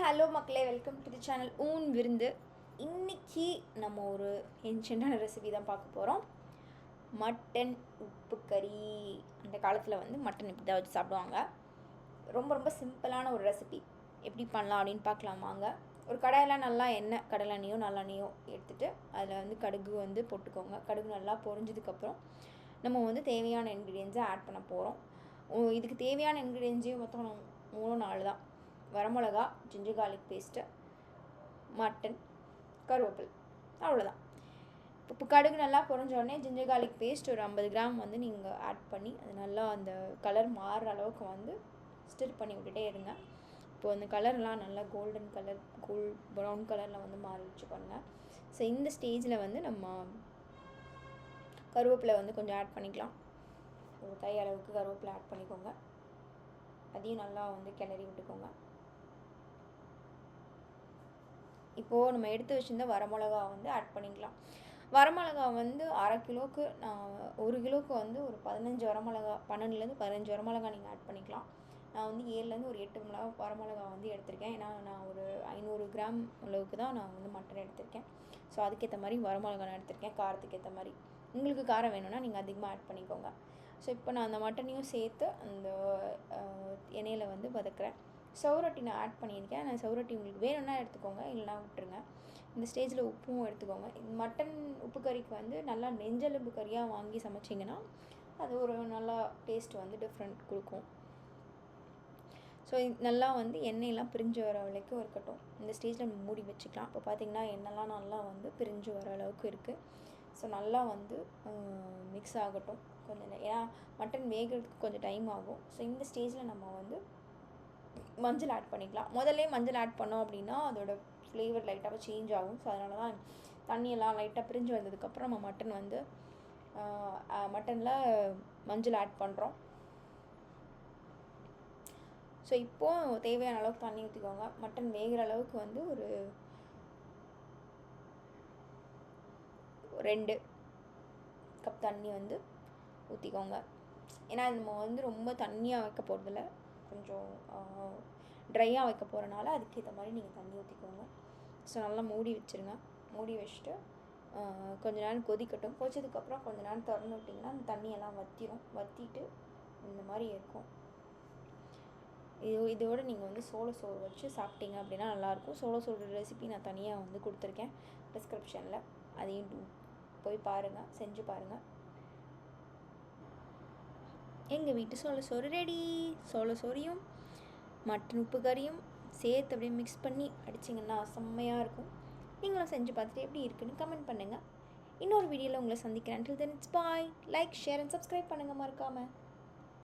Hello மக்களே, welcome to the channel ஊன் விருந்து. இன்றைக்கி நம்ம ஒரு ஏன்ஷியண்டான ரெசிபி தான் பார்க்க போகிறோம். மட்டன் உப்பு கறி. அந்த காலத்தில் வந்து மட்டன் இப்படி தான் வச்சு சாப்பிடுவாங்க. ரொம்ப ரொம்ப சிம்பிளான ஒரு ரெசிபி. எப்படி பண்ணலாம் அப்படின்னு பார்க்கலாமாங்க. ஒரு கடாயில் நல்லா எண்ணெய், கடலெண்ணெயோ நல்லெண்ணெயோ எடுத்துகிட்டு அதில் வந்து கடுகு வந்து போட்டுக்கோங்க. கடுகு நல்லா பொரிஞ்சதுக்கப்புறம் நம்ம வந்து தேவையான இன்க்ரீடியன்ஸை ஆட் பண்ண போகிறோம். இதுக்கு தேவையான இன்க்ரீடியன்ஸே மொத்தம் 3-4 தான். வரமிளகா, ஜிஞ்சர் கார்லிக் பேஸ்ட்டு, மட்டன், கருவேப்பிலை, அவ்வளோதான். இப்போ கடுகு நல்லா பொரிஞ்ச உடனே ஜிஞ்சர் கார்லிக் பேஸ்ட் ஒரு 50 கிராம் வந்து நீங்கள் ஆட் பண்ணி அது நல்லா அந்த கலர் மாறுற அளவுக்கு வந்து ஸ்டிர் பண்ணி விட்டுட்டே இருங்க. இப்போ அந்த கலர்லாம் நல்லா கோல்டன் கலர், ப்ரௌன் கலரில் வந்து மாறிடுச்சு பாருங்கள். ஸோ இந்த ஸ்டேஜில் வந்து நம்ம கருவேப்பிலை வந்து கொஞ்சம் ஆட் பண்ணிக்கலாம். ஒரு கை அளவுக்கு கருவேப்பிலை ஆட் பண்ணிக்கோங்க. அதையும் நல்லா வந்து கிளறி விட்டுக்கோங்க. இப்போது நம்ம எடுத்து வச்சுருந்த வரமிளகா வந்து ஆட் பண்ணிக்கலாம். வரமிளகா வந்து அரை கிலோவுக்கு நான் 1 கிலோவுக்கு வந்து ஒரு 15 வரமிளகா, 12லேருந்து 15 வரமிளகா நீங்கள் ஆட் பண்ணிக்கலாம். நான் வந்து 7லேருந்து ஒரு 8 வரமிளகா வந்து எடுத்திருக்கேன். ஏன்னா நான் ஒரு 500 கிராம் அளவுக்கு தான் நான் வந்து மட்டன் எடுத்திருக்கேன். ஸோ அதுக்கேற்ற மாதிரி வரமிளகா நான் எடுத்திருக்கேன். காரத்துக்கு ஏற்ற மாதிரி உங்களுக்கு காரம் வேணும்னா நீங்கள் அதிகமாக ஆட் பண்ணிக்கோங்க. ஸோ இப்போ நான் அந்த மட்டனையும் சேர்த்து அந்த எண்ணெயில் வந்து வதக்குறேன். சவுரொட்டி நான் ஆட் பண்ணியிருக்கேன். நான் சவுரொட்டி உங்களுக்கு வேணும்னா எடுத்துக்கோங்க, இல்லைனா விட்டுருங்க. இந்த ஸ்டேஜில் உப்பும் எடுத்துக்கோங்க. மட்டன் உப்பு கறிக்கு வந்து நல்லா நெஞ்செலும்பு கறியாக வாங்கி சமைச்சிங்கன்னா அது ஒரு நல்லா டேஸ்ட் வந்து டிஃப்ரெண்ட் கொடுக்கும். ஸோ நல்லா வந்து எண்ணெயெல்லாம் பிரிஞ்சு வர வரைக்கும் இருக்கட்டும். இந்த ஸ்டேஜில் நம்ம மூடி வச்சுக்கலாம். இப்போ பார்த்திங்கன்னா எண்ணெய்லாம் நல்லா வந்து பிரிஞ்சு வர அளவுக்கு இருக்குது. ஸோ நல்லா வந்து மிக்ஸ் ஆகட்டும் கொஞ்சம். ஏன்னா மட்டன் வேகிறதுக்கு கொஞ்சம் டைம் ஆகும். ஸோ இந்த ஸ்டேஜில் நம்ம வந்து மஞ்சள் ஆட் பண்ணிக்கலாம். முதல்ல மஞ்சள் ஆட் பண்ணோம் அப்படின்னா அதோட ஃப்ளேவர் லைட்டாக சேஞ்ச் ஆகும். ஸோ அதனால தான் தண்ணியெல்லாம் லைட்டாக பிரிஞ்சு வந்ததுக்கப்புறம் நம்ம மட்டனில் மஞ்சள் ஆட் பண்ணுறோம். ஸோ இப்போது தேவையான அளவுக்கு தண்ணி ஊற்றிக்கோங்க. மட்டன் வேகிற அளவுக்கு வந்து ஒரு 2 கப் தண்ணி வந்து ஊற்றிக்கோங்க. ஏன்னா நம்ம வந்து ரொம்ப தண்ணியாக வைக்க போகிறதில்ல, கொஞ்சம் ட்ரையாக வைக்க போகிறனால அதுக்கேற்ற மாதிரி நீங்கள் தண்ணி ஊற்றிக்கோங்க. ஸோ நல்லா மூடி வச்சுருங்க. மூடி வச்சுட்டு கொஞ்ச நேரம் கொதிக்கட்டும். கொதிச்சதுக்கப்புறம் கொஞ்ச நேரம் திறந்து விட்டிங்கன்னா அந்த தண்ணியெல்லாம் வற்றிட்டு இந்த மாதிரி இருக்கும். இதோடு நீங்கள் வந்து சோள சோறு வச்சு சாப்பிட்டீங்க அப்படின்னா நல்லாயிருக்கும். சோள சோறு ரெசிபி நான் தனியாக வந்து கொடுத்துருக்கேன் டிஸ்கிரிப்ஷனில். அதையும் போய் பாருங்கள், செஞ்சு பாருங்கள். எங்கள் வீட்டு சோள சோறு ரெடி. சோள சோறையும் மட்டன் உப்பு கறியும் சேர்த்து அப்படியே மிக்ஸ் பண்ணி அடிச்சிங்கன்னா செம்மையாக இருக்கும். நீங்களும் செஞ்சு பார்த்துட்டு எப்படி இருக்குன்னு கமெண்ட் பண்ணுங்கள். இன்னொரு வீடியோவில் உங்களை சந்திக்கிறேன். Until then, it's bye. Like, share and subscribe பண்ணுங்கள் மறக்காமல்.